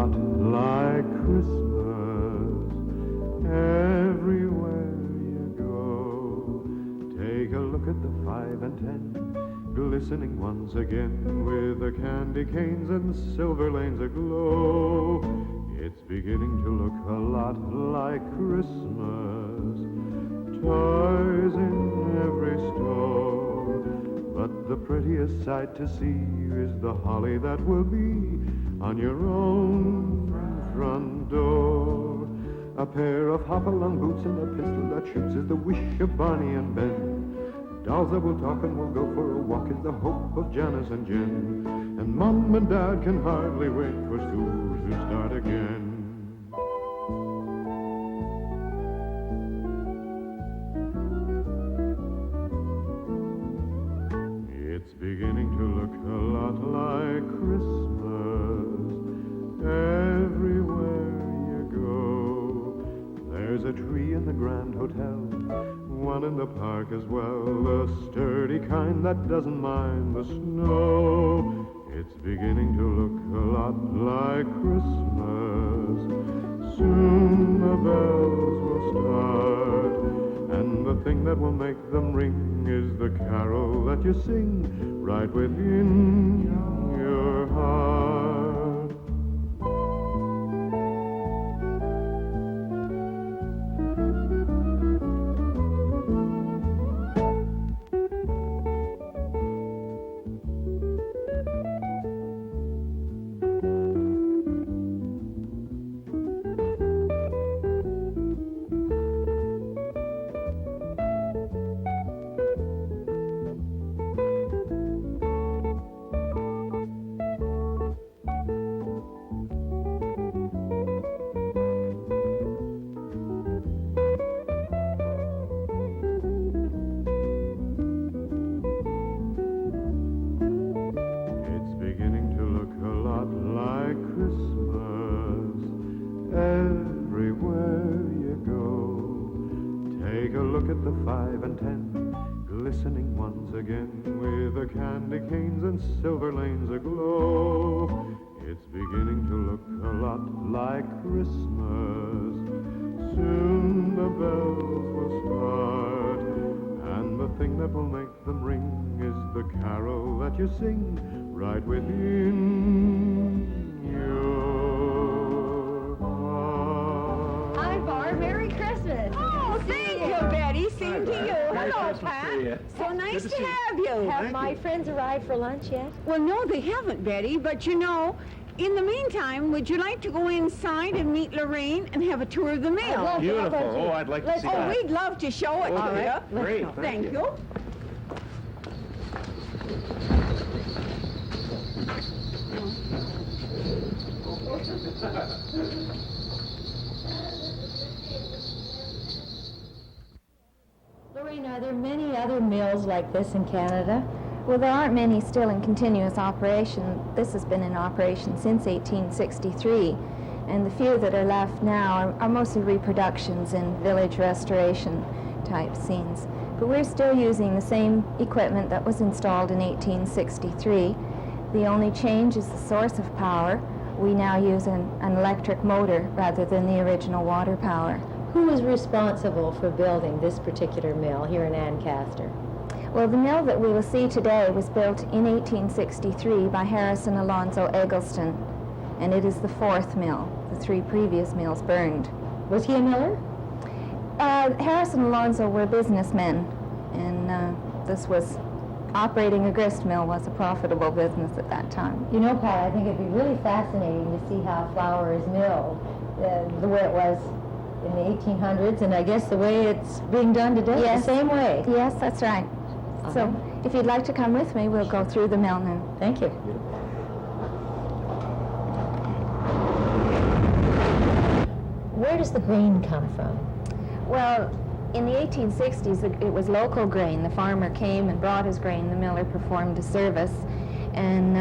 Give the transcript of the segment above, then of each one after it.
lot like Christmas everywhere you go. Take a look at the 5 and 10, glistening once again with the candy canes and silver lanes aglow. It's beginning to look a lot like Christmas, toys in every store. But the prettiest sight to see is the holly that will be on your own front door. A pair of hop-along boots and a pistol that shoots is the wish of Barney and Ben. Dolls that will talk and will go for a walk is the hope of Janice and Jen. And Mom and Dad can hardly wait for school to start again. It's beginning to look a lot like Christmas everywhere you go. There's a tree in the Grand Hotel, one in the park as well, the sturdy kind that doesn't mind the snow. It's beginning to look a lot like Christmas. Soon the bells will start, and the thing that will make them ring is the carol that you sing right within your heart. Glistening once again with the candy canes and silver lanes aglow. It's beginning to look a lot like Christmas. Soon the bells will start, and the thing that will make them ring is the carol that you sing right within your heart. Hi, Barb. Merry Christmas. Oh, thank you, Betty. Same to you. Hello, Pat. So nice to have you. Have my friends arrived for lunch yet? Well, no, they haven't, Betty, but you know, in the meantime, would you like to go inside and meet Lorraine and have a tour of the mill? Beautiful. Oh, I'd like to see that. Oh, we'd love to show it to you. Great. Thank you. Lorraine, are there many other mills like this in Canada? Well, there aren't many still in continuous operation. This has been in operation since 1863, and the few that are left now are mostly reproductions in village restoration type scenes. But we're still using the same equipment that was installed in 1863. The only change is the source of power. We now use an electric motor rather than the original water power. Who was responsible for building this particular mill here in Ancaster? Well, the mill that we will see today was built in 1863 by Harrison Alonzo Eggleston, and it is the fourth mill. The three previous mills burned. Was he a miller? Harrison Alonzo were businessmen, and this was operating a grist mill was a profitable business at that time. You know, Pat, I think it'd be really fascinating to see how flour is milled, the way it was in the 1800s, and I guess the way it's being done today, yes. The same way. Yes, that's right. So if you'd like to come with me, we'll go through the mill now. Thank you. Where does the grain come from? Well, in the 1860s, it was local grain. The farmer came and brought his grain. The miller performed a service, and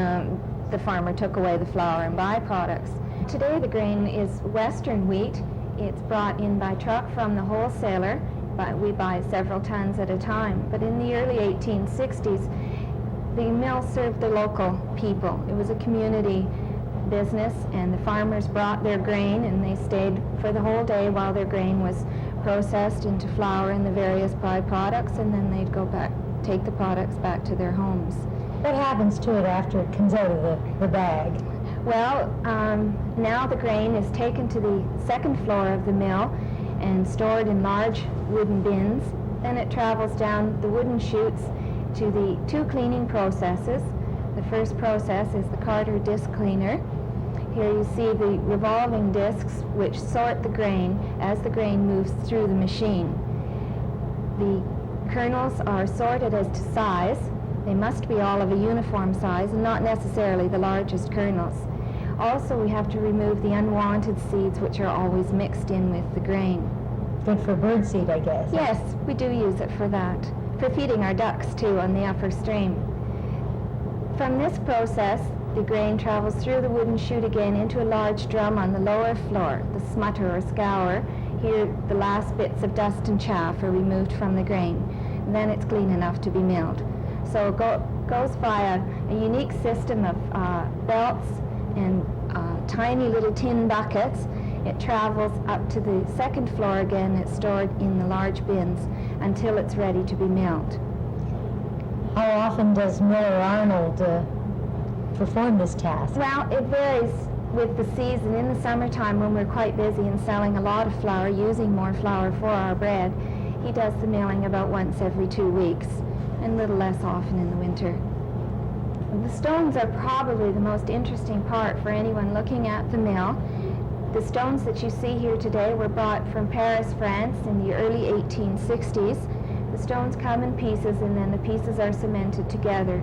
the farmer took away the flour and byproducts. Today, the grain is Western wheat. It's brought in by truck from the wholesaler. We buy several tons at a time. But in the early 1860s, the mill served the local people. It was a community business, and the farmers brought their grain, and they stayed for the whole day while their grain was processed into flour and the various byproducts, and then they'd go back, take the products back to their homes. What happens to it after it comes out of the bag? Well, now the grain is taken to the second floor of the mill and stored in large wooden bins. Then it travels down the wooden chutes to the two cleaning processes. The first process is the Carter disc cleaner. Here you see the revolving discs which sort the grain as the grain moves through the machine. The kernels are sorted as to size. They must be all of a uniform size and not necessarily the largest kernels. Also, we have to remove the unwanted seeds which are always mixed in with the grain. Good for birdseed, I guess. Yes, we do use it for that, for feeding our ducks too on the upper stream. From this process, the grain travels through the wooden chute again into a large drum on the lower floor, the smutter or scour. Here the last bits of dust and chaff are removed from the grain, and then it's clean enough to be milled. So it goes via a unique system of belts and tiny little tin buckets. It travels up to the second floor again. It's stored in the large bins until it's ready to be milled. How often does Miller Arnold perform this task? Well, it varies with the season. In the summertime, when we're quite busy and selling a lot of flour, using more flour for our bread, he does the milling about once every 2 weeks, and a little less often in the winter. The stones are probably the most interesting part for anyone looking at the mill. The stones that you see here today were brought from Paris, France in the early 1860s. The stones come in pieces, and then the pieces are cemented together.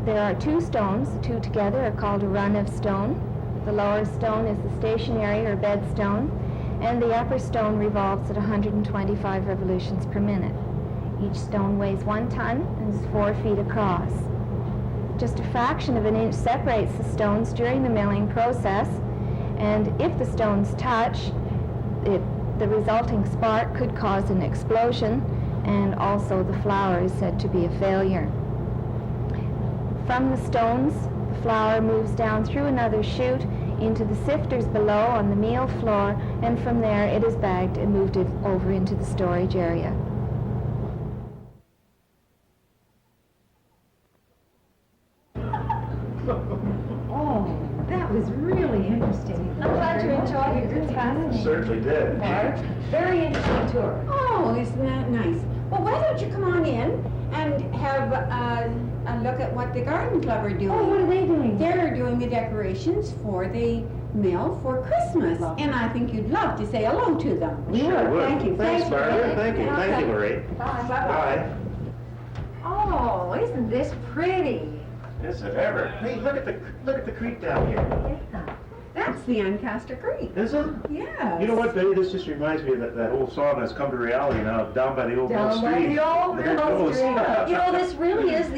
There are two stones. The two together are called a run of stone. The lower stone is the stationary or bed stone, and the upper stone revolves at 125 revolutions per minute. Each stone weighs 1 ton and is 4 feet across. Just a fraction of an inch separates the stones during the milling process, and if the stones touch, the resulting spark could cause an explosion, and also the flour is said to be a failure. From the stones, the flour moves down through another chute into the sifters below on the meal floor, and from there it is bagged and moved over into the storage area. Oh, that was really interesting. I'm glad you enjoyed it. It's fascinating. Certainly did. Very interesting tour. Oh, isn't that nice? Well, why don't you come on in and have a look at what the garden club are doing? Oh, what are they doing? They're doing the decorations for the mill for Christmas, and I think you'd love to say hello to them. Sure would. Thank you. Thanks, Barbara. Thank you. Thank you, Lorraine. Bye. Bye. Oh, isn't this pretty? Is it ever? Hey, look at the creek down here. Yeah. That's the Ancaster Creek. Is it? Yes. You know what, Betty? This just reminds me of that old song that's come to reality now, down by the old mill Down by street. the old There it mill goes. street. You know, this really is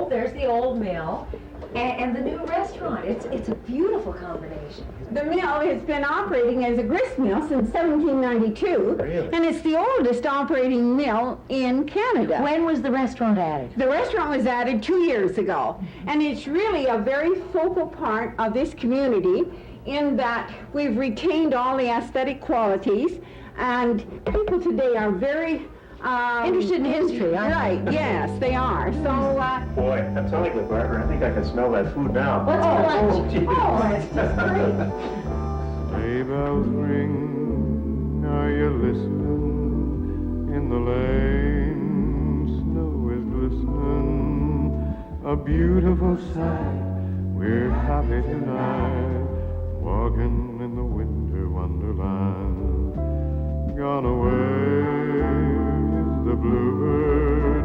there's the old mill, and the new restaurant. It's a beautiful combination. The mill has been operating as a grist mill since 1792, Really? and it's the oldest operating mill in Canada. When was the restaurant added? The restaurant was added 2 years ago, and it's really a very focal part of this community in that we've retained all the aesthetic qualities, and people today are very Interested in history, aren't right, they? yes, they are. So, Boy, I'm telling you, Barbara, I think I can smell that food now. Let's go lunch. geez. Oh, that's just great. Sleigh bells ring, are you listening? In the lane, snow is glistening. A beautiful sight, we're happy tonight, walking in the winter wonderland. Gone away is the bluebird,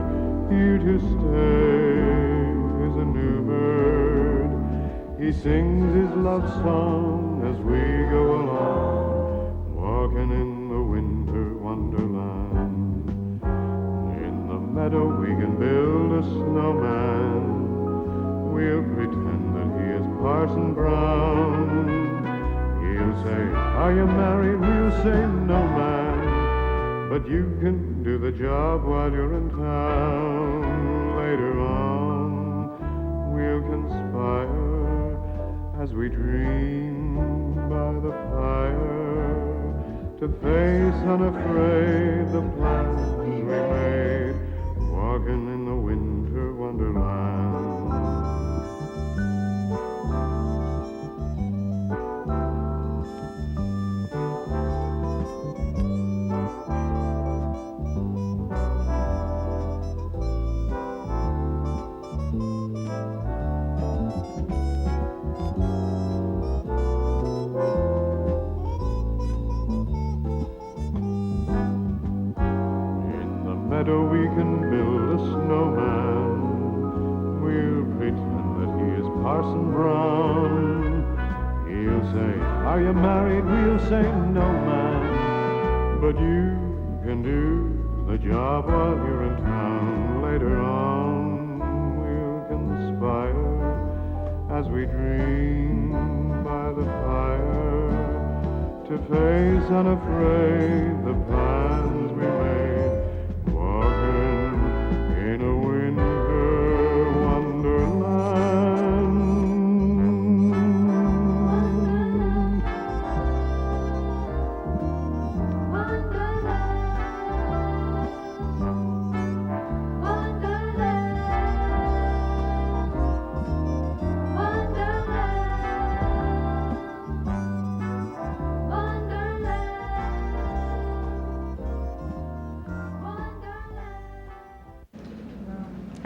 here to stay is a new bird. He sings his love song as we go along, walking in the winter wonderland. In the meadow we can build a snowman. We'll pretend that he is Parson Brown. He'll say, are you married? We'll say, no, man. But you can do the job while you're in town. Later on, we'll conspire as we dream by the fire, to face unafraid the plans we made, walking in the winter wonderland. We can build a snowman. We'll pretend that he is Parson Brown. He'll say, are you married? We'll say, no, man. But you can do the job while you're in town. Later on, we'll conspire as we dream by the fire, to face unafraid the plans we made. In a winter wonderland.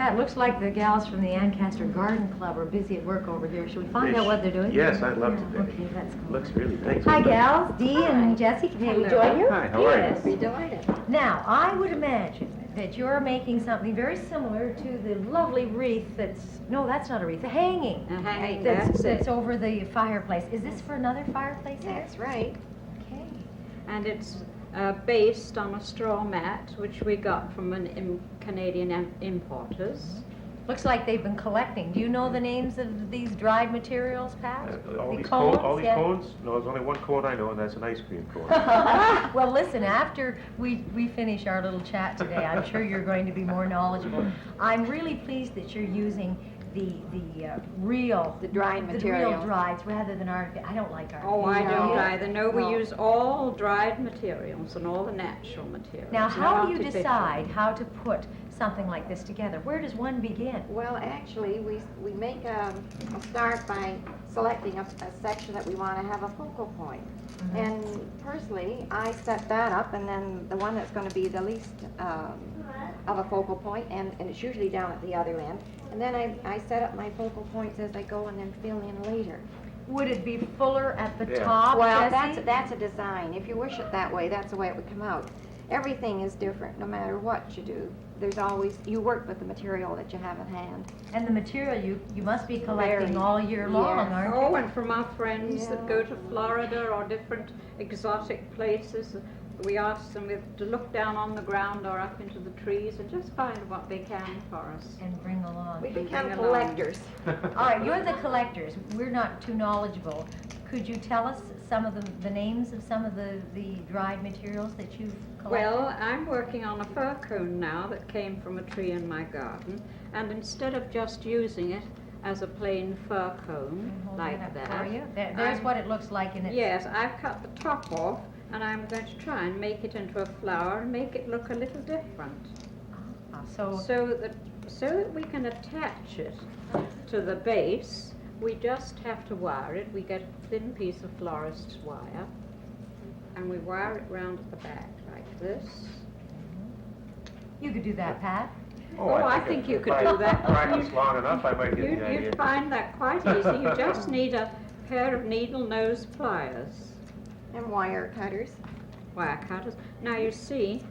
It looks like the gals from the Ancaster Garden Club are busy at work over here. Should we find out what they're doing? Yes, I'd love to. Okay, that's cool. Looks really, thanks. Hi, gals. Dee and Jessie, can we join you? Hi, how are you? Yes. Be delighted. Now, I would imagine that you're making something very similar to the lovely wreath that's, no, that's not a wreath, a hanging. A hanging, That's over the fireplace. Is this for another fireplace here? That's right. Okay. And it's based on a straw mat, which we got from Canadian importers. Looks like they've been collecting. Do you know the names of these dried materials, Pat? All The these cones, cones, yeah. No, there's only one cone I know, and that's an ice cream cone. Well, listen, after we finish our little chat today, I'm sure you're going to be more knowledgeable. I'm really pleased that you're using the real... The dried The material. real drieds rather than artificial. I don't like artificial. Oh, I don't Yeah. either. No, we No. use all dried materials and all the natural materials. Now, no how do you artificial. decide how to put something like this together? Where does one begin? Well, actually, we make a start by selecting a section that we want to have a focal point. And personally, I set that up, and then the one that's going to be the least of a focal point, and it's usually down at the other end. And then I set up my focal points as I go and then fill in later. Would it be fuller at the Yeah. top, Well, Jessie? that's a design. If you wish it that way, that's the way it would come out. Everything is different, no matter what you do. There's always, you work with the material that you have at hand. And the material you must be collecting Very. all year long, Yes. aren't you? Oh, and from our friends Yeah. that go to Florida or different exotic places, we ask them to look down on the ground or up into the trees and just find what they can for us. And bring along. We become along. collectors. All right, you're the collectors. We're not too knowledgeable. Could you tell us some of the names of some of the dried materials that you've collected? Well, I'm working on a fir cone now that came from a tree in my garden, and instead of just using it as a plain fir cone Hold like that up that, for you. There's I'm- what it looks like in its... yes, I've cut the top off, and I'm going to try and make it into a flower and make it look a little different, So so that we can attach it to the base. We just have to wire it. We get a thin piece of florist's wire, and we wire it round at the back like this. you could do that, Pat. Oh, I think you could do that. Practice long enough, I might get the idea. You'd find that quite easy. You just need a pair of needle nose pliers, And wire cutters. wire cutters. Now you see,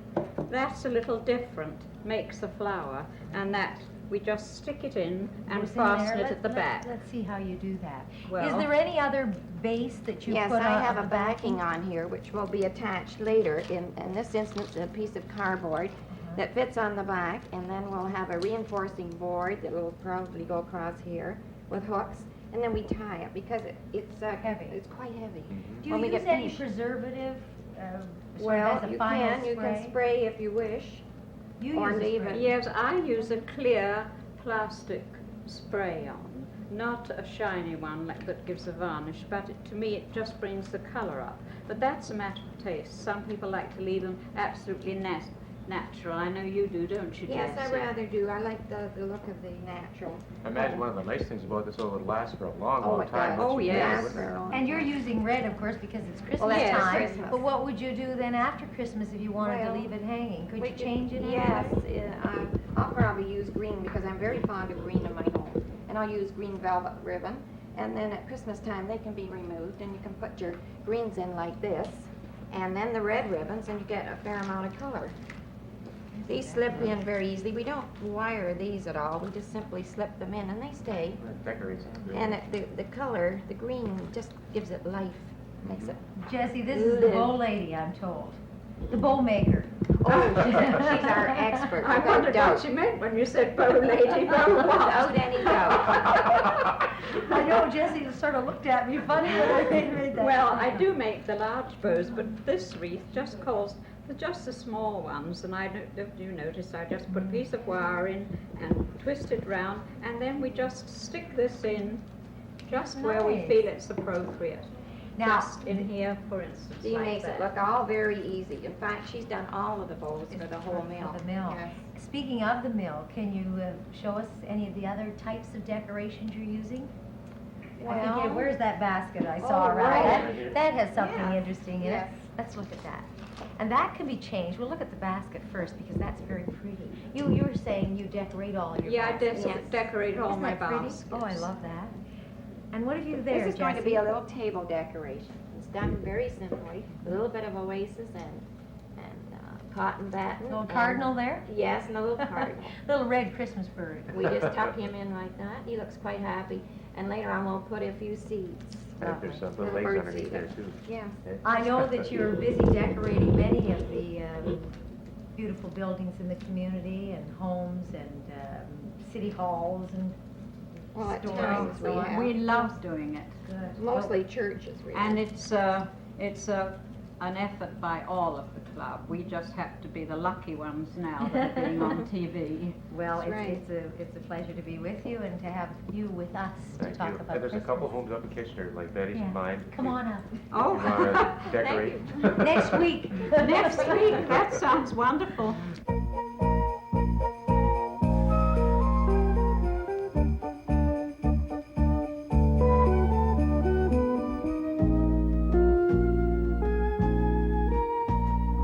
that's a little different. Makes a flower, and that we just stick it in and Goes in fasten there. it at the back. Let's see how you do that. Well- Is there any other base that you Yes, put on I have at a the back? backing on here, which will be attached later. In this instance, a piece of cardboard that fits on the back, and then we'll have a reinforcing board that will probably go across here with hooks, and then we tie it because it's Heavy. It's quite heavy. Do When you we use get any finished. preservative? Sort Well, of as a you final can spray if you wish. You or use a leave spray. it. Yes, I use a clear plastic spray on, not a shiny one that gives a varnish, but to me it just brings the colour up. But that's a matter of taste. Some people like to leave them absolutely natural. I know you do, don't you, Yes, I Jessie? rather do. I like the look of the natural. I imagine one of the nice things about this, it'll last for a long, Oh, long it time. does. Oh, once you yes. do it, wouldn't it? And you're using red, of course, because it's Christmas that's Yes. time. Christmas. But what would you do then after Christmas if you wanted Well, to leave it hanging? Could We you could- change it? Yes, I'll probably use green because I'm very fond of green in my home. And I'll use green velvet ribbon. And then at Christmas time, they can be removed and you can put your greens in like this. And then the red ribbons and you get a fair amount of color. These slip in very easily. We don't wire these at all. We just simply slip them in and they stay. It decorates it. good. And the color, the green, just gives it life. Makes it. Jesse, this is the Live. bow lady, I'm told. The bow maker. Oh, she's our expert. I without wondered doubt. what you meant when you said bow lady, bow what? Without any doubt. I know Jesse sort of looked at me funny when I made that. Well, I do make the large bows, but this wreath just calls for just the small ones. And I do notice I just put a piece of wire in and twist it round, and then we just stick this in just where we Nice. feel it's appropriate. Now, Just in here, for instance, She like makes that. it look all very easy. In fact, she's done all of the bows for the whole mill. For the mill. Yes. Speaking of the mill, can you show us any of the other types of decorations you're using? I think, Well- where's that basket I saw Oh, around? right. That has something Yeah. interesting in Yes. it. Let's look at that. And that can be changed. We'll look at the basket first because that's very pretty. You were saying you decorate all your Yeah, I baskets. des- decorate all Isn't my that pretty? baskets. Oh, I love that. And what have you there, This is going to be Jessie? a little table decoration. It's done very simply. A little bit of oasis and cotton batting. Little and- cardinal there? Yes, and a little cardinal. Little red Christmas bird. We just tuck him in like that. He looks quite happy. And later on, we'll put a few seeds. I think there's some little Little legs bird underneath seed. there too. Yeah. Okay. I know that you're busy decorating many of the beautiful buildings in the community and homes and city halls and Well, at stores times and so we on. have. We love doing it. Good. Mostly churches, really. And it's an effort by all of the club. We just happen to be the lucky ones now that are being on TV. Well, That's right. it's a pleasure to be with you and to have you with us to Thank talk you. about And there's a couple Christmas. homes up in Kitchener, like Betty's Yeah. and mine. Come on up. Oh, If you want to decorate. Next week. next week, that sounds wonderful.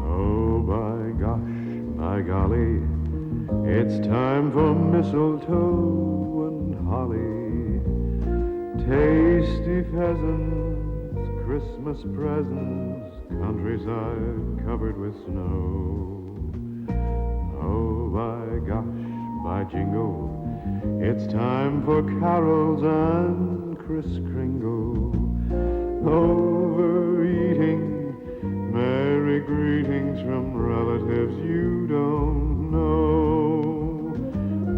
Oh, by gosh, by golly, it's time for mistletoe and holly. Tasty pheasants, Christmas presents, countryside covered with snow. Oh, by gosh, by jingle, it's time for carols and Kris Kringle. Overeating, merry greetings from relatives you don't know.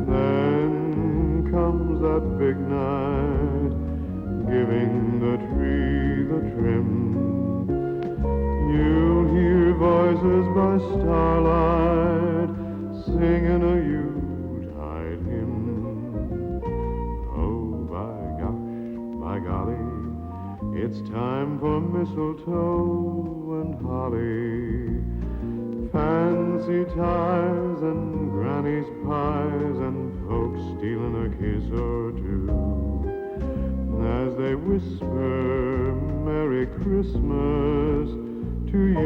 Then comes that big night, giving the tree the trim. You'll hear voices by starlight, singing a Yuletide hymn. Oh, by gosh, by golly, it's time for mistletoe and holly. Fancy ties and granny's pies and folks stealing a kiss or two as they whisper Merry Christmas to you.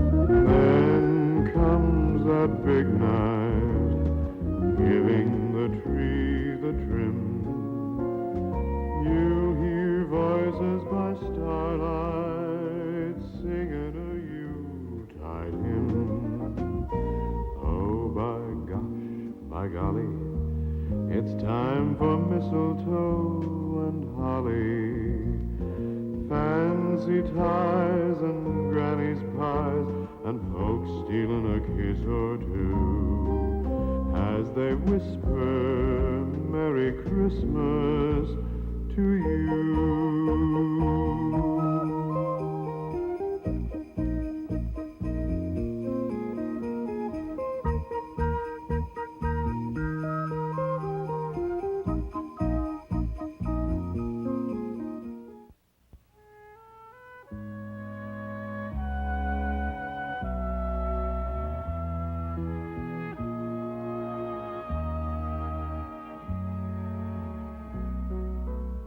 Then comes that big night, giving the tree the trim. by golly, it's time for mistletoe and holly. Fancy ties and granny's pies and folks stealing a kiss or two as they whisper Merry Christmas to you.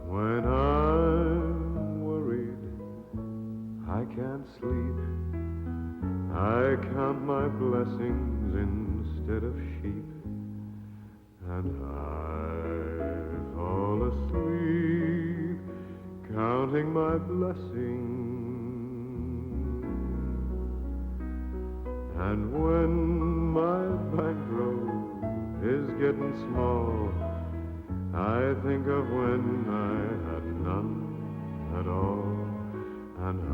When I'm worried, I can't sleep. I count my blessings instead of sheep, and I fall asleep counting my blessings. And when my bankroll is getting small, I think of when I had none at all, and I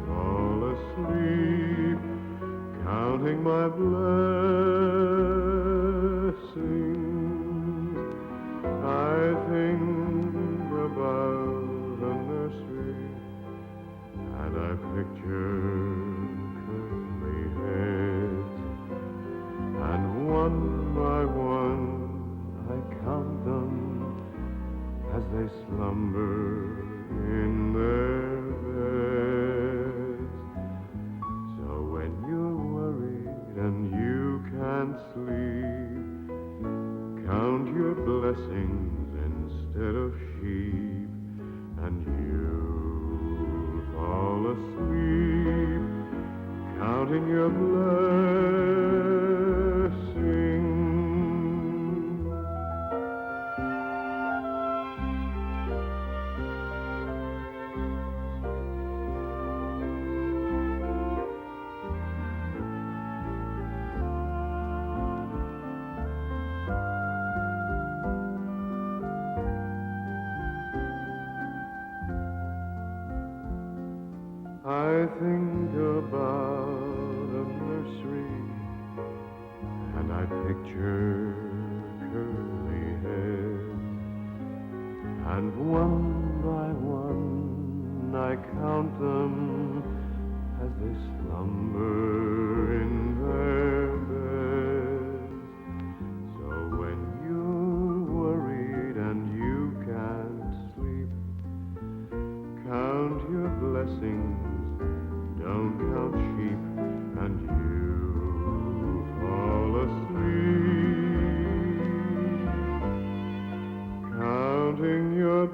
fall asleep counting my blessings. I think about a nursery, and I picture curly heads, and one by one I count them as they slumber in their beds. So when you're worried and you can't sleep, count your blessings instead of sheep, and you'll fall asleep counting your blessings. I think about a nursery, and I picture curly heads, and one by one I count them as they slumber in their beds. So when you're worried and you can't sleep, count your blessings. Don't count sheep, and you'll fall asleep counting your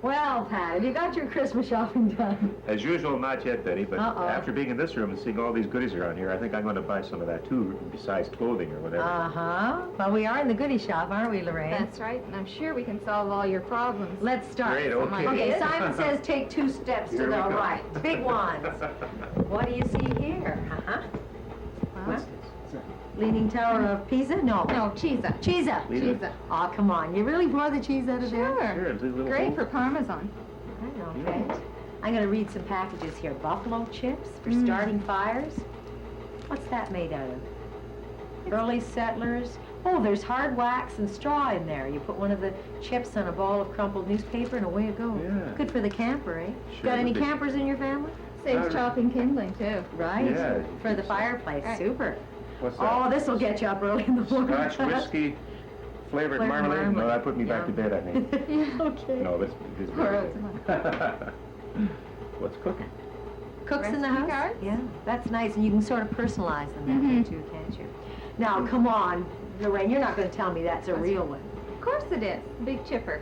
Well, Pat, have you got your Christmas shopping done? As usual, not yet, Betty, but Uh-oh. after being in this room and seeing all these goodies around here, I think I'm going to buy some of that too, besides clothing or whatever. Uh-huh. Well, we are in the goodie shop, aren't we, Lorraine? That's right, and I'm sure we can solve all your problems. Let's start. Great, okay. Okay, Simon says take 2 steps to Here the we go. right. Big ones. What do you see here? Uh-huh. What? Leaning Tower of Pisa? No. No, cheese. Cheese. Cheese. Oh, come on. You really pour the cheese out of there? Sure, it's a little Great hole. for Parmesan. I know, okay. I'm going to read some packages here. Buffalo chips for starting fires. What's that made out of? Early settlers. Oh, there's hard wax and straw in there. You put one of the chips on a ball of crumpled newspaper and away it goes. Yeah. Good for the camper, eh? Sure, Got any but they- campers in your family? Saves chopping kindling, too. Right? Yeah. For the fireplace. Right. Super. What's that? Oh, this will get you up early in the morning. Scotch whiskey, flavored Flavored marmalade? No, marmalade. that put me back to bed, I think. Okay. No, this is Or What's cooking? Cooks in the Recipe house? cards? Yeah, that's nice, and you can sort of personalize them that way too, can't you? Now, come on, Lorraine, you're not going to tell me that's a real one. Of course it is. Big chipper.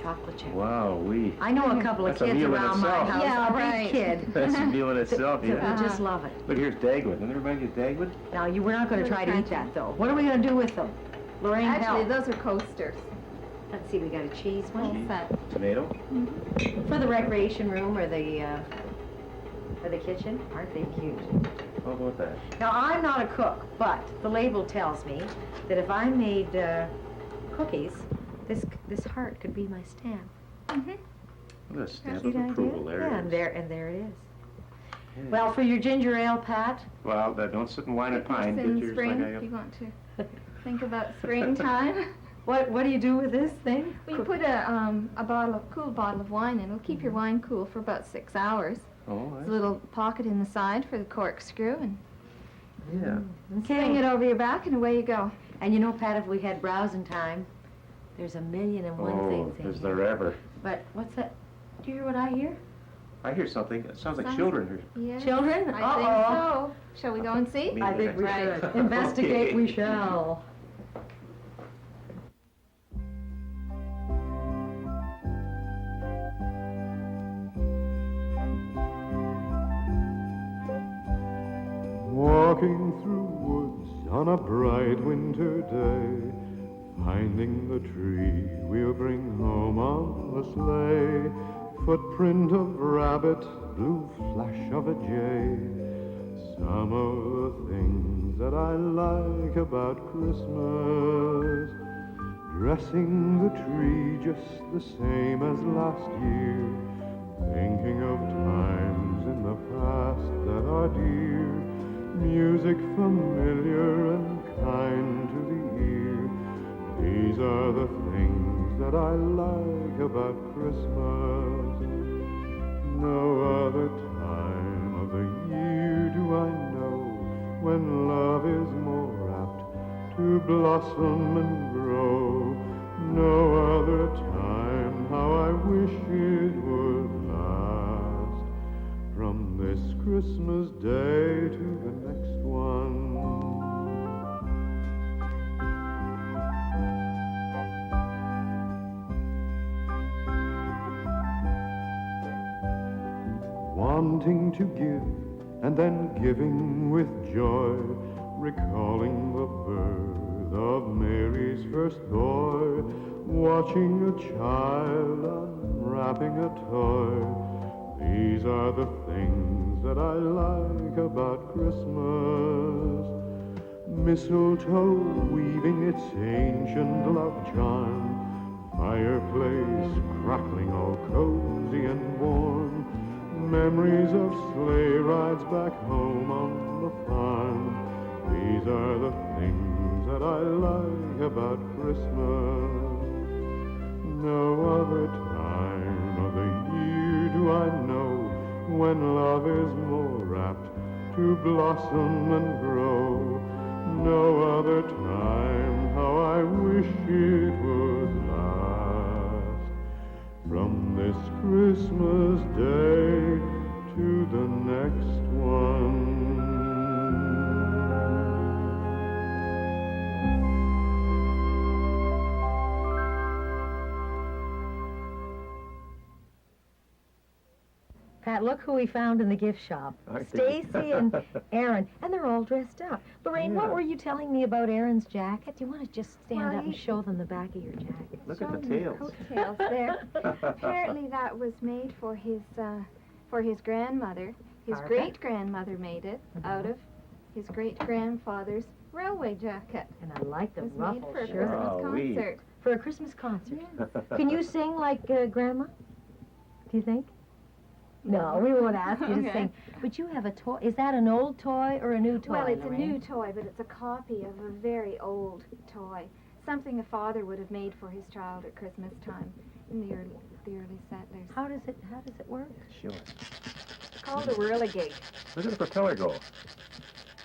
Chocolate chip. Wow, I know a couple of That's a kids meal in around my itself. house, Yeah, big right. kids, kid. That's the meal in itself, I yeah. just love it. Look, here's Dagwood. Doesn't everybody get Dagwood? Now, we're not going to try to eat that, though. What are we going to do with them? Lorraine, Actually, help. those are coasters. Let's see, we got a cheese one. What's that? Tomato? For the recreation room or the kitchen. Aren't they cute? How about that? Now, I'm not a cook, but the label tells me that if I made cookies, this heart could be my stamp. Look at a stamp Cute of idea. approval. There Yeah, it is. and there it is. Well, for your ginger ale, Pat, Well, don't sit and whine and pine. It's Get in yours spring, like I if you am. want to think about springtime. what do you do with this thing? Well, you put a cool bottle of wine in. It'll keep your wine cool for about 6 hours. Oh, There's a little pocket in the side for the corkscrew, and yeah. swing it over your back, and away you go. And you know, Pat, if we had browsing time, there's a million and one things in is here. there ever? But what's that? Do you hear what I hear? I hear something. It sounds like Sounds- children. Yeah. Children? I Uh-oh. think so. Shall we go and see? Me I think we Right. should. Investigate Okay. we shall. Walking through woods on a bright winter day, finding the tree we'll bring home on the sleigh. Footprint of rabbit, blue flash of a jay. Some of the things that I like about Christmas. Dressing the tree just the same as last year. Thinking of times in the past that are dear. Music familiar and kind to the ear. These are the things that I like about Christmas. No other time of the year do I know when love is more apt to blossom and grow. No other time how I wish it would last. From this Christmas day to the next one. Wanting to give and then giving with joy, recalling the birth of Mary's first boy, watching a child unwrapping a toy. These are the things that I like about Christmas. Mistletoe weaving its ancient love charm, fireplace crackling all cozy and warm, memories of sleigh rides back home on the farm. These are the things that I like about Christmas. No other time of the year do I know when love is more apt to blossom and grow. No other time how I wish it would last. From this Christmas day to the next one. Pat, look who we found in the gift shop. Aren't they? Stacy and Aaron, and they're all dressed up. Lorraine, what Yeah. were you telling me about Aaron's jacket? Do you want to just stand Well, up and he- show them the back of your jacket? Look at the Show them tails. coattails there. Apparently that was made for his grandmother. His Barbara? great-grandmother made it out of his great-grandfather's railway jacket. And I like the It was made ruffles, for a sure. Christmas Wowee. concert. For a Christmas concert. Yes. Can you sing like Grandma? Do you think? No, we won't ask you to Okay. sing. But you have a toy. Is that an old toy or a new toy, Well, it's Lorraine? a new toy, but it's a copy of a very old toy. Something a father would have made for his child at Christmas time in the early settlers. How does it work? Sure. It's called a whirligig. Look at the propeller go.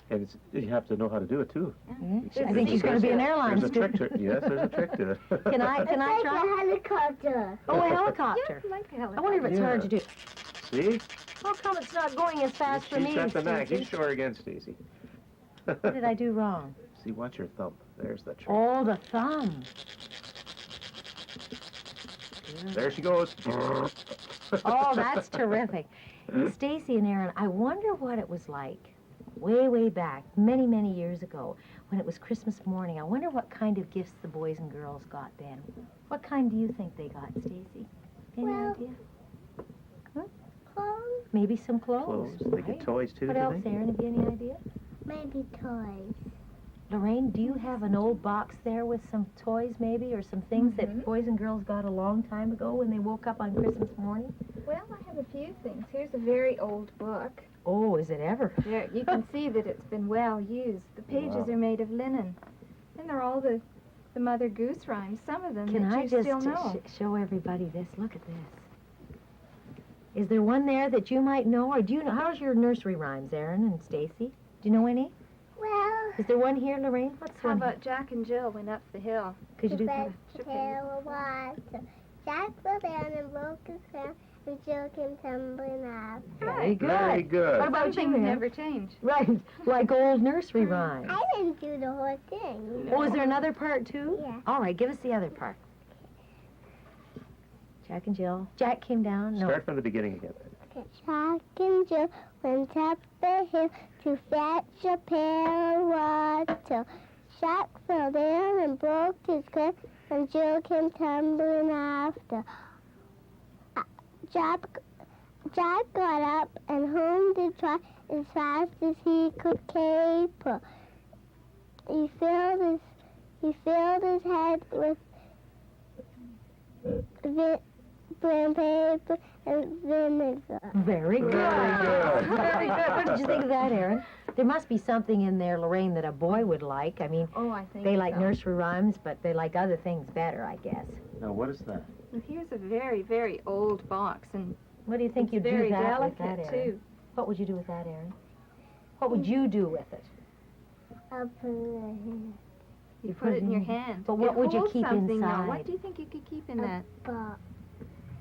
And you have to know how to do it, too. I think he's going to be an airline There's a trick student. to it. Yes, there's a trick to it. Can I try? Helicopter. Oh, a helicopter. Yeah, like a helicopter. I wonder if it's hard to do. See? How come it's not going as fast for She's me, got the knack. Stacy? You show her again, Stacy. What did I do wrong? See, watch your thumb. There's the trick. Oh, the thumb. There she goes. Oh, that's terrific. Stacy and Aaron, I wonder what it was like way, way back, many, many years ago, when it was Christmas morning. I wonder what kind of gifts the boys and girls got then. What kind do you think they got, Stacy? Any idea? Huh? Clothes. Maybe some clothes. Clothes. They get toys too, What do else, they? Aaron? Have you any idea? Maybe toys. Lorraine, do you have an old box there with some toys maybe, or some things that boys and girls got a long time ago when they woke up on Christmas morning? Well, I have a few things. Here's a very old book. Oh, is it ever? There, you can see that it's been well used. The pages are made of linen. And they're all the Mother Goose rhymes, some of them Can that I you just still know. show everybody this? Look at this. Is there one there that you might know, or do you know? How's your nursery rhymes, Aaron and Stacy? Do you know any? Well, Is there one here, Lorraine? What's How one? about Jack and Jill went up the hill? Could you do that? pail of water. Jack fell down and broke his crown, and Jill came tumbling up. Very good. Very good. What about you, Something Aaron? never changed. Right, like old nursery rhymes. I didn't do the whole thing. Oh, is there another part too? Yeah. All right, give us the other part. Jack and Jill. Jack came down. No. Start from the beginning again. Jack and Jill went up the hill to fetch a pail of water. Jack fell down and broke his crown, and Jill came tumbling after. Jack got up and home to try as fast as he could caper. He filled his head with brown paper and vinegar. Very good. Very good. What did you think of that, Aaron? There must be something in there, Lorraine, that a boy would like. I mean, Oh, I think they like so. nursery rhymes, but they like other things better, I guess. Now, what is that? Well, here's a very, very old box, and What do you think it's you'd do very that with delicate, that, Aaron? too. What would you do with that, Aaron? What would you do with it? I'll put it in You put it in your hand. But what It would you holds keep something now. inside? What do you think you could keep in a that? box,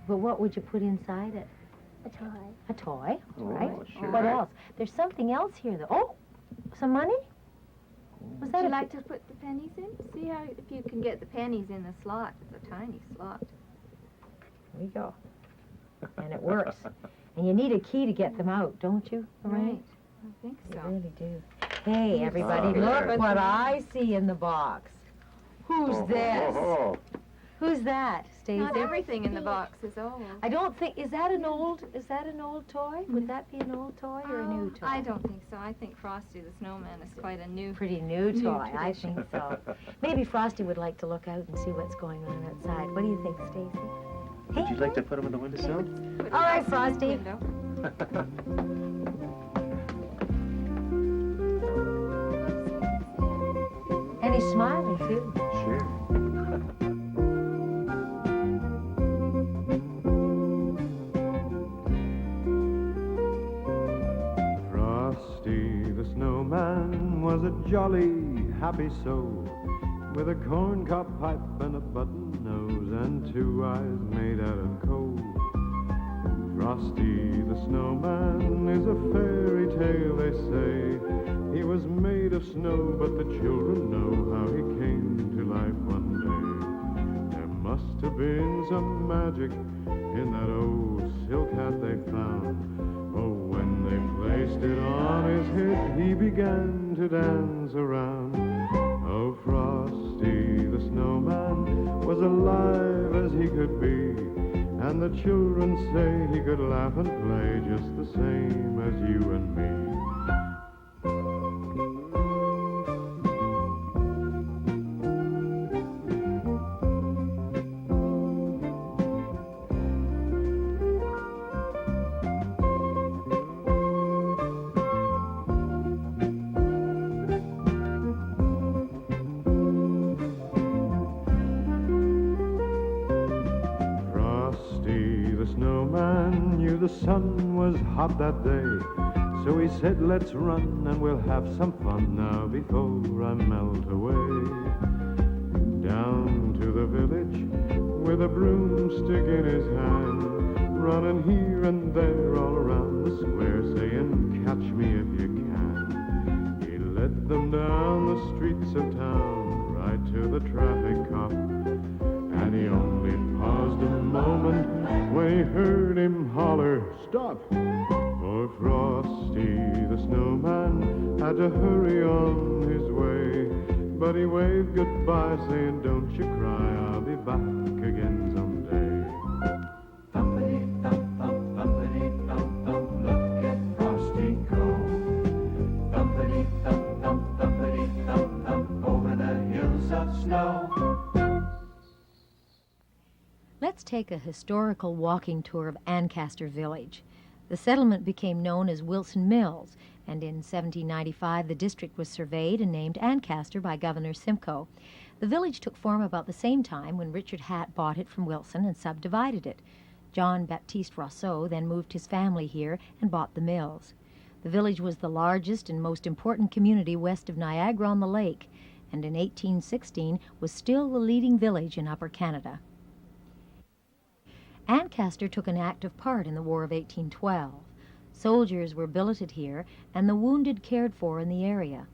But what would you put inside it? a toy. A toy, Oh, right? sure. What else? There's something else here, though. Oh, some money? Was Would that you a like to put the pennies in? See how if you can get the pennies in the slot. It's a tiny slot. There you go. And it works. And you need a key to get them out, don't you, Lorraine? Right. I think You so. really do. Hey, everybody, Oh, look there. what I see in the box. Who's Oh, this? oh, Who's that, Stacey? Not everything in the box is old. I don't think, is that an old toy? Would that be an old toy or a new toy? I don't think so. I think Frosty the Snowman is quite a new. Pretty new New toy, I tradition. think so. Maybe Frosty would like to look out and see what's going on outside. What do you think, Stacey? Would you like to put them in the windowsill? Put it All right, outside the Frosty. window. And he's smiling, too. Sure. Frosty the snowman was a jolly, happy soul, with a corncob pipe and a button nose and two eyes made out of coal. Frosty the snowman is a fairy tale, they say. He was made of snow, but the children know how he came to life one day. There must have been some magic in that old silk hat they found. Oh, when they placed it on his head, he began to dance around. Oh, Frosty the snowman was alive as he could be, and the children say he could laugh and play just the same as you and me. The sun was hot that day, so he said, let's run and we'll have some fun now before I melt away. Down to the village with a broomstick in his hand, running here and there all around the square, saying, catch me if you can. He led them down the streets of town, right to the traffic cop, and he only paused a moment when he heard him holler, stop! had to hurry on his way. But he waved goodbye, saying, don't you cry, I'll be back again someday. Thumpity-thump, thump, thumpity-thump, thump, look at Frosty go. Thumpity-thump, thump, thumpity-thump, thump, over the hills of snow. Let's take a historical walking tour of Ancaster Village. The settlement became known as Wilson Mills, and in 1795 the district was surveyed and named Ancaster by Governor Simcoe. The village took form about the same time when Richard Hatt bought it from Wilson and subdivided it. John Baptiste Rousseau then moved his family here and bought the mills. The village was the largest and most important community west of Niagara-on-the-Lake, and in 1816 was still the leading village in Upper Canada. Ancaster took an active part in the War of 1812. Soldiers were billeted here and the wounded cared for in the area.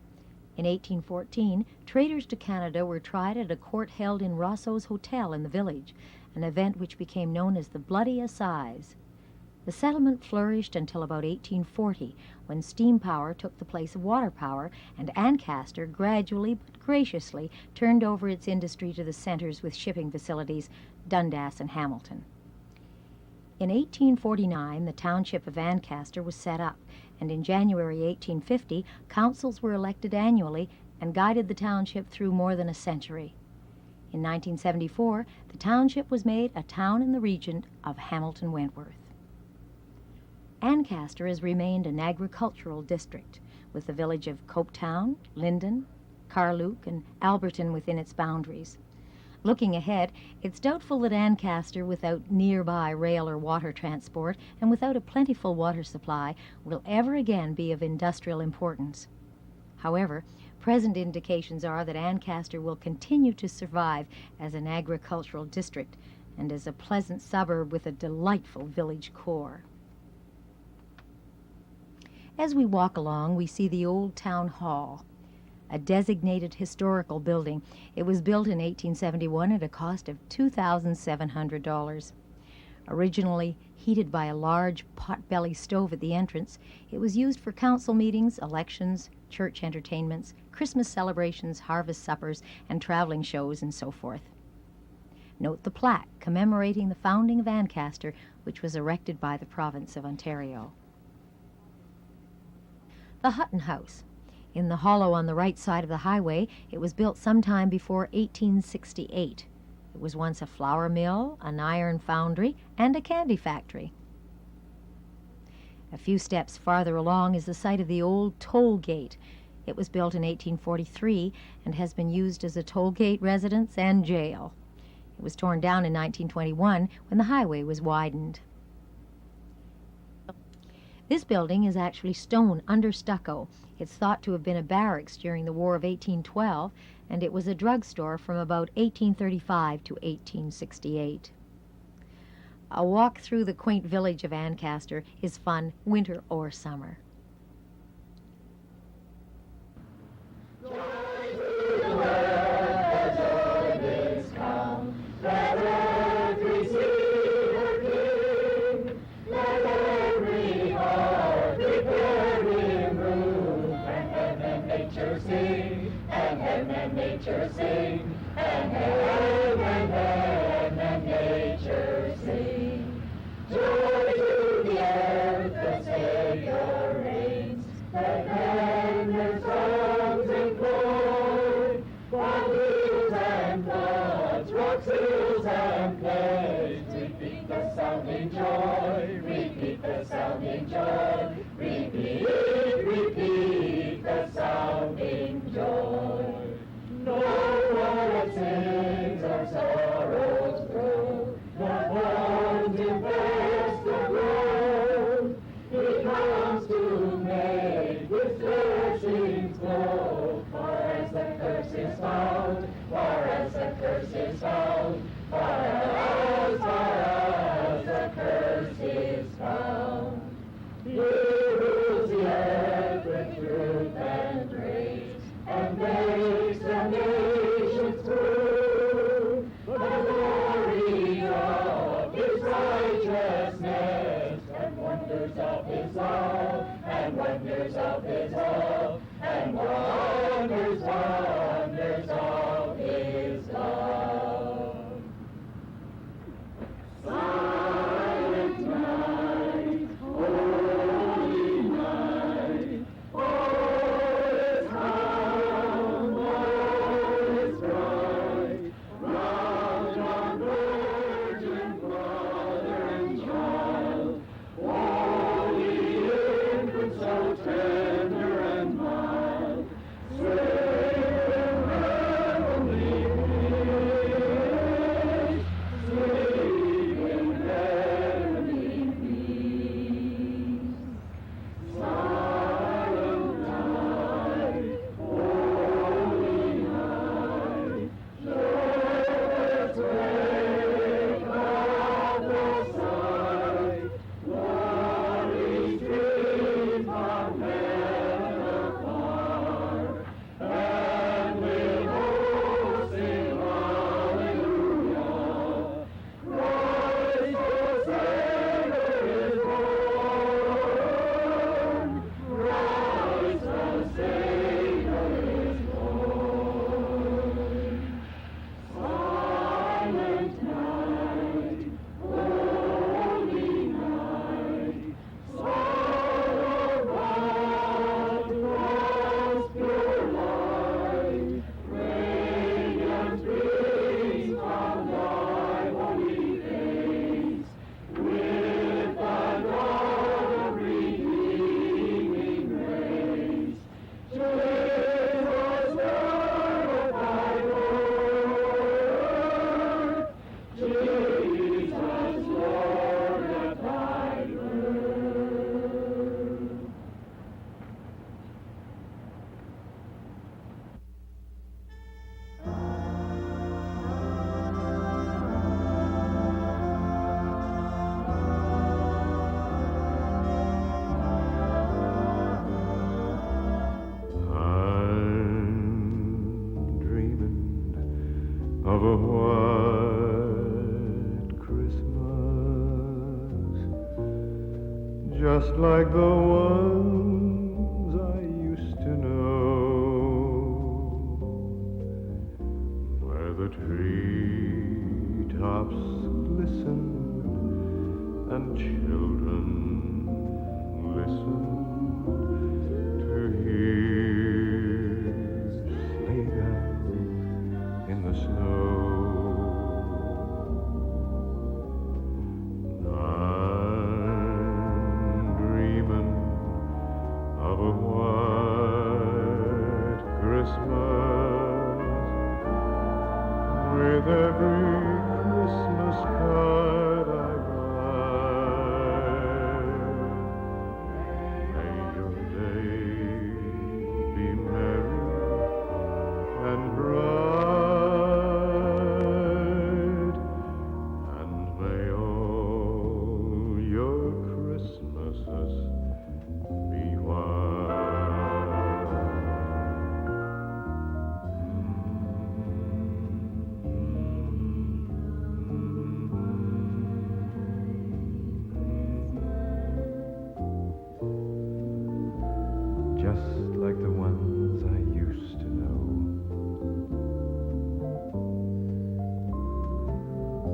In 1814, traitors to Canada were tried at a court held in Rousseau's Hotel in the village, an event which became known as the Bloody Assize. The settlement flourished until about 1840, when steam power took the place of water power, and Ancaster gradually but graciously turned over its industry to the centres with shipping facilities, Dundas and Hamilton. In 1849, the township of Ancaster was set up, and in January 1850, councils were elected annually and guided the township through more than a century. In 1974, the township was made a town in the region of Hamilton-Wentworth. Ancaster has remained an agricultural district, with the village of Copetown, Linden, Carluke, and Alberton within its boundaries. Looking ahead, it's doubtful that Ancaster, without nearby rail or water transport and without a plentiful water supply, will ever again be of industrial importance. However, present indications are that Ancaster will continue to survive as an agricultural district and as a pleasant suburb with a delightful village core. As we walk along, we see the old town hall, a designated historical building. It was built in 1871 at a cost of $2,700. Originally heated by a large pot-belly stove at the entrance, it was used for council meetings, elections, church entertainments, Christmas celebrations, harvest suppers, and traveling shows, and so forth. Note the plaque commemorating the founding of Ancaster, which was erected by the province of Ontario. The Hutton House. In the hollow on the right side of the highway, it was built sometime before 1868. It was once a flour mill, an iron foundry, and a candy factory. A few steps farther along is the site of the old toll gate. It was built in 1843 and has been used as a toll gate residence and jail. It was torn down in 1921 when the highway was widened. This building is actually stone under stucco. It's thought to have been a barracks during the War of 1812, and it was a drugstore from about 1835 to 1868. A walk through the quaint village of Ancaster is fun, winter or summer. Nature sing, and nature sing. Joy to the earth, the Savior reigns. Let men their songs employ. Wild hills and floods, rocks, hills and plains. Repeat the sounding joy, repeat the sounding joy. Repeat, repeat the sounding joy. No one sings our sorrows through, not one to bless the ground. He comes to make his blessings flow. Far as the curse is found, far as the curse is found, far as the curse is found. He rules the earth with truth and grace, and makes the nations through the glory of his righteousness, and wonders of his love, and wonders of his love, and of a white Christmas, just like the ones I used to know, where the treetops glisten and children listen to hear sleigh bells in the snow. I'm dreaming of a white Christmas with every Christmas card I write. May your days be merry and bright, and may all your Christmases be just like the ones I used to know,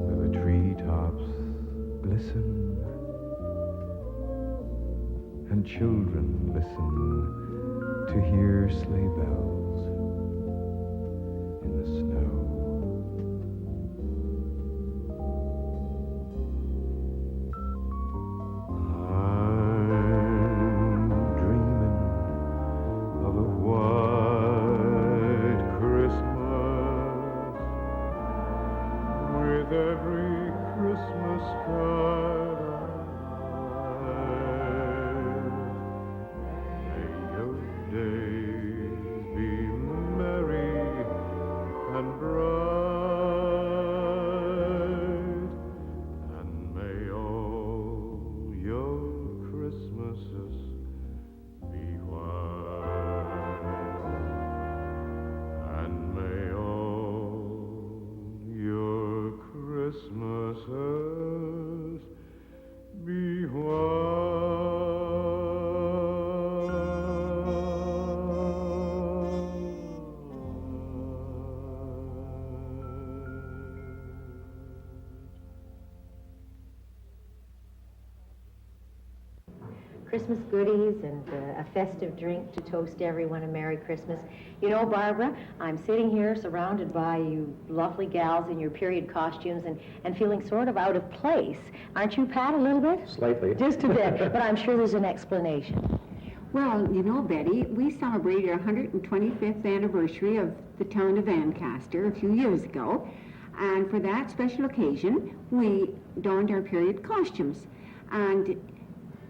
where the treetops glisten and children listen to hear sleigh bells in the snow. I'm dreaming of a white Christmas with every Christmas card I write. May your days be merry and bright, and may all your Christmases be white, and may all your Christmases be Christmas goodies and a festive drink to toast everyone a Merry Christmas. You know, Barbara, I'm sitting here surrounded by you lovely gals in your period costumes and feeling sort of out of place. Aren't you, Pat, a little bit? Slightly. Just a bit, but I'm sure there's an explanation. Well, you know, Betty, we celebrated our 125th anniversary of the town of Ancaster a few years ago, and for that special occasion, we donned our period costumes. And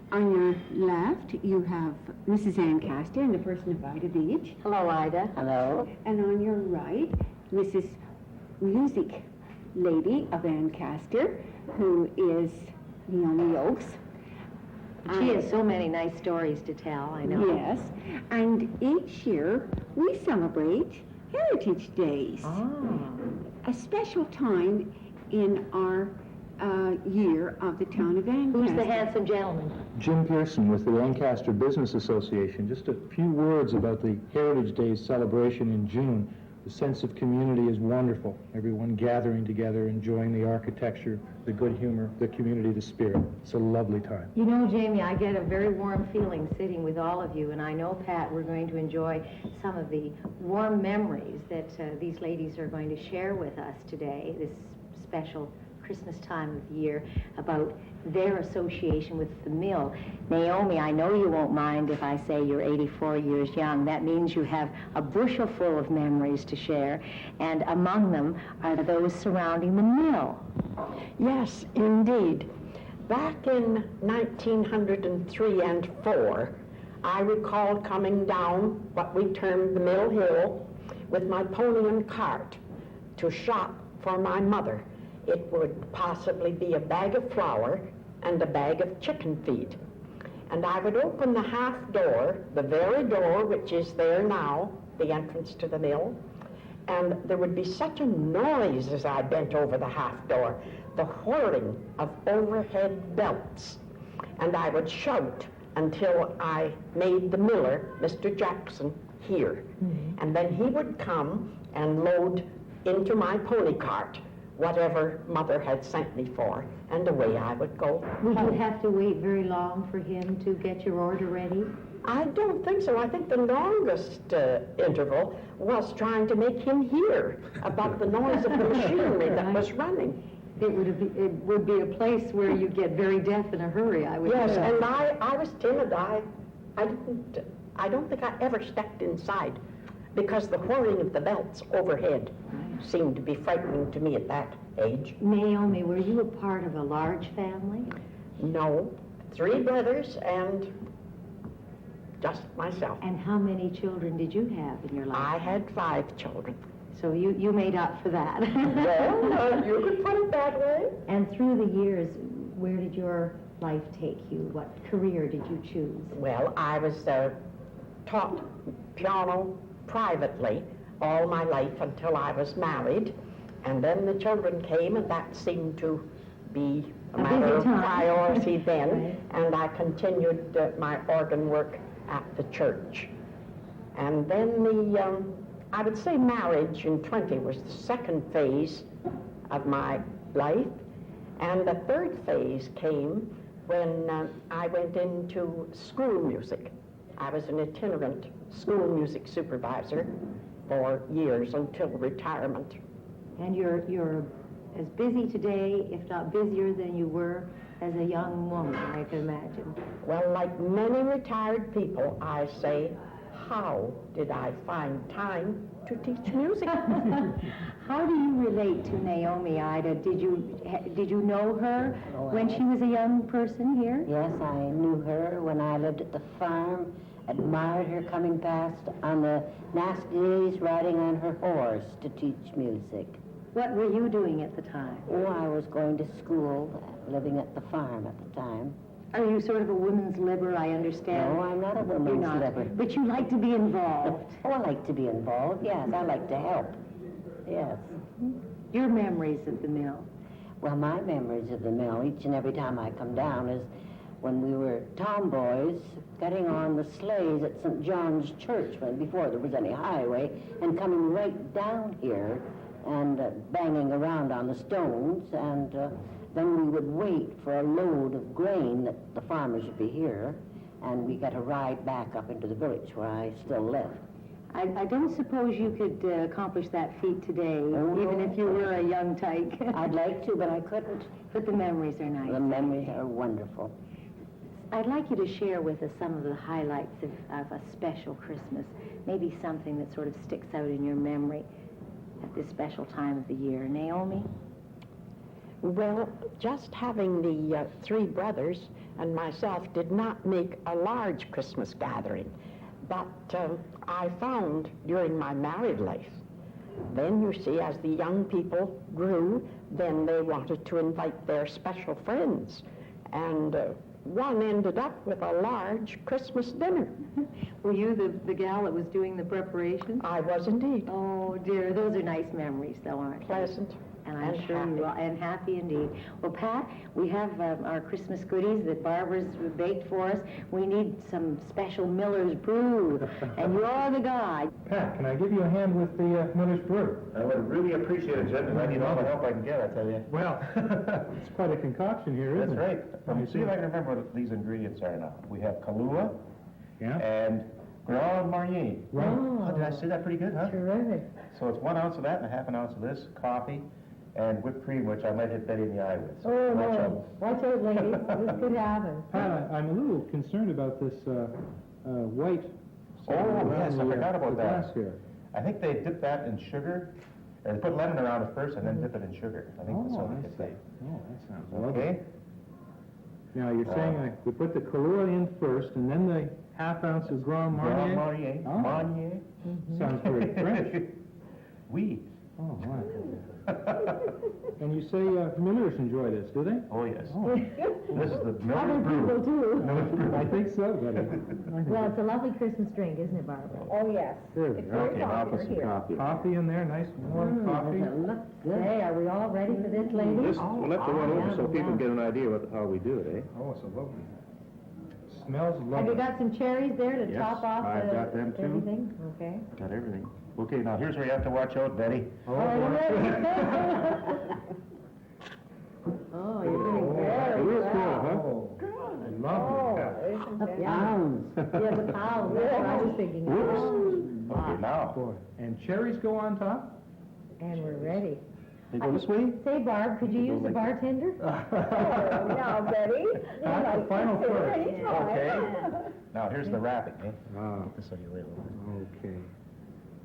on your left, you have Mrs. Ancaster and the person of Ida Beach. Hello, Ida. Hello. And on your right, Mrs. Music Lady of Ancaster, who is Naomi Oakes. She has so many nice stories to tell, I know. Yes, and each year we celebrate Heritage Days. Oh. A special time in our year of the town of Ancaster. Who's the handsome gentleman? Jim Pearson with the Lancaster Business Association. Just a few words about the Heritage Days celebration in June. The sense of community is wonderful. Everyone gathering together, enjoying the architecture, the good humor, the community, the spirit. It's a lovely time. You know, Jamie, I get a very warm feeling sitting with all of you, and I know, Pat, we're going to enjoy some of the warm memories that these ladies are going to share with us today, this special Christmas time of year, about their association with the mill. Naomi, I know you won't mind if I say you're 84 years young. That means you have a bushel full of memories to share, and among them are those surrounding the mill. Yes, indeed. Back in 1903 and 4, I recall coming down what we termed the Mill Hill with my pony and cart to shop for my mother. It would possibly be a bag of flour and a bag of chicken feed. And I would open the half door, the very door which is there now, the entrance to the mill, and there would be such a noise as I bent over the half door, the whirring of overhead belts. And I would shout until I made the miller, Mr. Jackson, hear. And then he would come and load into my pony cart whatever Mother had sent me for, and away I would go. Would you have to wait very long for him to get your order ready? I don't think so. I think the longest interval was trying to make him hear about the noise of the machinery that was running. It would be a place where you get very deaf in a hurry, I would Yes, say. and I was timid. I don't think I ever stepped inside because the whirring of the belts overhead seemed to be frightening to me at that age. Naomi, were you a part of a large family? No, 3 brothers and just myself. And how many children did you have in your life? I had 5 children. So you made up for that. Well, you could put it that way. And through the years, where did your life take you? What career did you choose? Well, I was taught piano privately all my life until I was married, and then the children came, and that seemed to be a matter of priority then, right. And I continued my organ work at the church. And then I would say marriage in 20 was the second phase of my life, and the third phase came when I went into school music. I was an itinerant school music supervisor for years until retirement. And you're as busy today, if not busier than you were as a young woman, I can imagine. Well, like many retired people, I say, how did I find time to teach music? How do you relate to Naomi, Ida? Did you know her when she was a young person here? Yes, I knew her when I lived at the farm, admired her coming past on the nasty days riding on her horse to teach music. What were you doing at the time? Oh, I was going to school, living at the farm at the time. Are you sort of a women's liber, I understand? No, I'm not a women's liber. But you like to be involved. Oh, I like to be involved, yes. I like to help. Yes. Your memories of the mill? Well, my memories of the mill, each and every time I come down, is when we were tomboys getting on the sleighs at St. John's Church, before there was any highway, and coming right down here and banging around on the stones, and then we would wait for a load of grain that the farmers would be here, and we got a ride back up into the village where I still live. I don't suppose you could accomplish that feat today, even if you were a young tyke. I'd like to, but I couldn't. But the memories are nice. The memories are wonderful. I'd like you to share with us some of the highlights of a special Christmas, maybe something that sort of sticks out in your memory at this special time of the year. Naomi? Well, just having the 3 brothers and myself did not make a large Christmas gathering, but I found during my married life, then you see, as the young people grew, then they wanted to invite their special friends, and one ended up with a large Christmas dinner. Were you the gal that was doing the preparation? I was indeed. Oh dear, those are nice memories though, aren't they? Pleasant. And I'm sure you will, and happy indeed. Well, Pat, we have our Christmas goodies that Barbara's baked for us. We need some special Miller's Brew, and you're the guy. Pat, can I give you a hand with the Miller's Brew? I would really appreciate it, gentlemen. I need all the help I can get, I tell you. Well, it's quite a concoction here, isn't That's it? right. Let me see if I can remember what these ingredients are now. We have Kahlua and Grand Marnier. Right. Oh, did I say that pretty good, huh? Terrific. So it's 1 ounce of that and a half an ounce of this, coffee, and whipped cream, which I might hit Betty in the eye with. So Oh, no no. trouble. Watch out, ladies. This could happen. Pat, I'm a little concerned about this white. Oh, yes, I forgot about the that. glass here. I think they dip that in sugar, or they put lemon around it first and then dip it in sugar. I think that's Oh, what I they see. say. Oh, that sounds lovely. Okay? Now, you're saying we put the Kahlua in first, and then the half ounce of Grand Marnier? Grand Marnier. Oh. Marnier. Sounds very French. Oui. Oh, wow. And you say familiars enjoy this, do they? Oh, yes. Oh. This is the Other Miller's people brew. too. I think so, buddy. Well, it's a lovely Christmas drink, isn't it, Barbara? Oh, yes. Good. It's very Okay, now I'll put some popular coffee. Coffee in there, nice warm coffee. Look good. Hey, are we all ready for this, ladies? Just left the one open so people get an idea how we do it, eh? Oh, it's a lovely. Smells lovely. Have you got some cherries there to Yes, top off I've got them too. everything? Okay. Got everything. Okay, now here's where you have to watch out, Betty. Oh, you're doing very It is well. cool, huh? Lovely. The pounds. Yeah, the pounds. That's what I was thinking. Okay, now. Boy. And cherries go on top? And we're ready. They go this way? Say, Barb, could you use the bartender? Now, Betty. That's the final first. Okay. Now, here's the wrapping, eh? Ah, This will be way over. okay.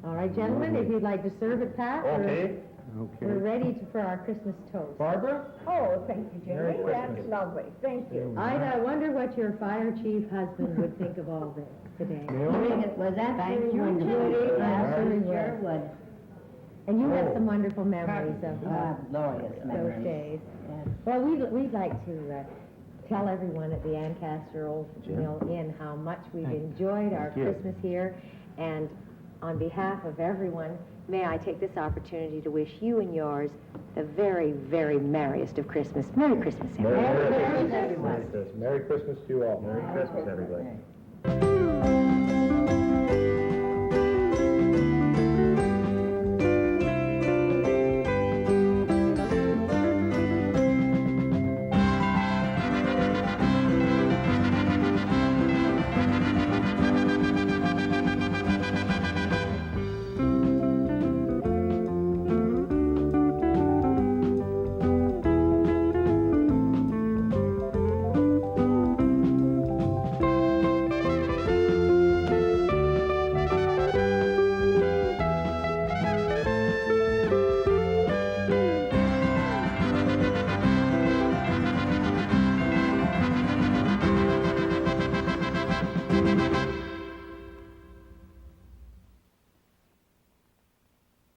All right, gentlemen, if you'd like to serve it, Pat. Okay. We're ready for our Christmas toast. Barbara? Oh, thank you, Merry Jimmy. That's Christmas. lovely. Thank you. I wonder what your fire chief husband would think of all this today. Naomi? It was absolutely Thank you, wonderful. Judy. Yes, Absolutely. sure would. And you have some wonderful memories of Glorious those memories. days. Yes. Well, we'd like to tell everyone at the Ancaster Old Mill Inn how much we've enjoyed our Christmas here. And on behalf of everyone, may I take this opportunity to wish you and yours the very, very merriest of Christmas. Merry Christmas, everyone. Merry Christmas, everyone. Merry Christmas to you all. Merry Christmas, everybody.